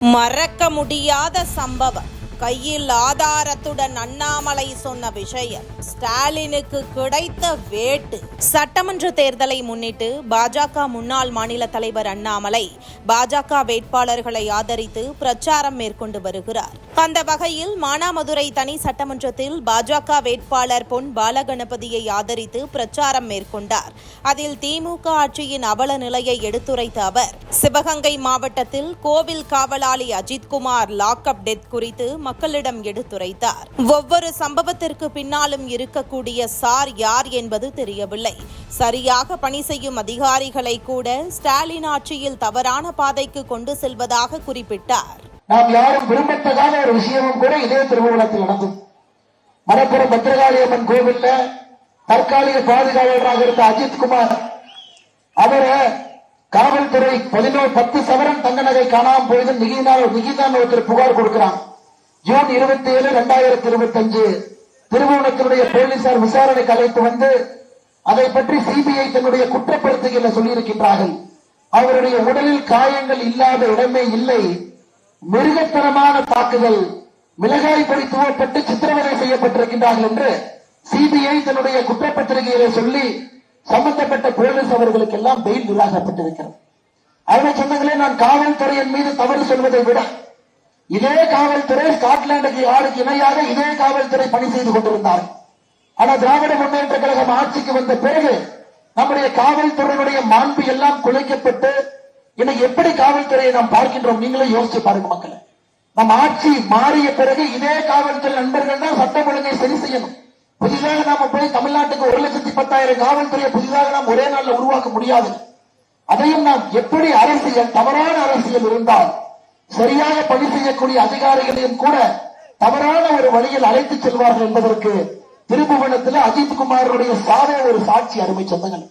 மறக்க முடியாத சம்பவம். கையில் ஆதாரத்துடன் அண்ணாமலை சொன்ன விஷயம் ஸ்டாலினுக்கு கிடைத்த வேட்டு. சட்டமன்ற தேர்தலை முன்னிட்டு பாஜக முன்னாள் மாநில தலைவர் அண்ணாமலை பாஜக வேட்பாளர்களை ஆதரித்து பிரச்சாரம் மேற்கொண்டு வருகிறார். அந்த வகையில் மானாமதுரை தனி சட்டமன்றத்தில் பாஜக வேட்பாளர் பொன் பாலகணபதியை ஆதரித்து பிரச்சாரம் மேற்கொண்டார். அதில் திமுக ஆட்சியின் அவல நிலையை எடுத்துரைத்த அவர், சிவகங்கை மாவட்டத்தில் கோவில் காவலாளி அஜித்குமார் லாக்அப் டெத் குறித்து மக்களிடம் எடுத்துரைத்தார். ஒவ்வொரு சம்பவத்திற்கு பின்னாலும் இருக்கக்கூடிய சார் யார் என்பது தெரியவில்லை. சரியாக பணி செய்யும் அதிகாரிகளை கூட ஸ்டாலின் ஆட்சியில் தவறான பாதைக்கு கொண்டு செல்வதாக குறிப்பிட்டார். நாம் யாரும் விரும்பத்தகாத ஒரு விஷயமும் கூட இதே திருமணத்தில் நடந்தது. மணப்புறம் பத்திரகாளியம்மன் கோவில்ல தற்காலிக பாதுகாவலராக இருந்த அஜித்குமார் அவரை காவல்துறை 10 சவரன் தங்க நகை காணாமல் போயது நிகிதான் ஒருத்தர் புகார் கொடுக்கிறான். ஜூன் 27, 2025 திருமணத்தினுடைய போலீசார் விசாரணைக்கு அழைத்து வந்து அதை பற்றி சிபிஐ தன்னுடைய குற்றப்படுத்துகையில் சொல்லியிருக்கின்றார்கள். அவருடைய உடலில் காயங்கள் இல்லாத இடமே இல்லை. மிருகத்தனமான தாக்குதல், மிளகாய் பொடி தூவப்பட்டு சித்திரவதை செய்யப்பட்டிருக்கின்றார்கள் என்று சிபிஐ தன்னுடைய குற்றப்பத்திரிகையிலே சொல்லி சம்பந்தப்பட்ட போலீஸ் அவர்களுக்கு எல்லாம் பெயில் நிராகப்பட்டிருக்கிறது. அதனை சொன்னங்களே, நான் காவல்துறையின் மீது தவறு சொல்வதை விட இதே காவல்துறை ஸ்காட்லாந்துக்கு யாருக்கு இணையாக இதே காவல்துறை பணி செய்து கொண்டிருந்தார். ஆனா திராவிட முன்னேற்ற கழகம் ஆட்சிக்கு வந்த பிறகு நம்முடைய காவல்துறையினுடைய மாண்பு எல்லாம் குலைக்கப்பட்டு இன்னைக்கு எப்படி காவல்துறையை நாம் பார்க்கின்றோம் நீங்களே யோசிச்சு பாருங்க மக்களை. நம் ஆட்சி மாறிய பிறகு இதே காவல்துறை நண்பர்கள் தான் சட்டம் ஒழுங்கை சரி செய்யணும். புதிதாக நாம போய் தமிழ்நாட்டுக்கு 1,10,000 காவல்துறையை புதிதாக நாம் ஒரே நாளில் உருவாக்க முடியாது. அதையும் நாம் எப்படி அரசியல் தவறான அரசியல் இருந்தால் சரியாக பணி செய்யக்கூடிய அதிகாரிகளையும் கூட தவறான ஒரு வழியில் அழைத்து செல்வார்கள் என்பதற்கு திருப்புவனத்தில் அஜித்குமாருடைய சாதனை ஒரு சாட்சி. அருமை சொந்தங்கள்.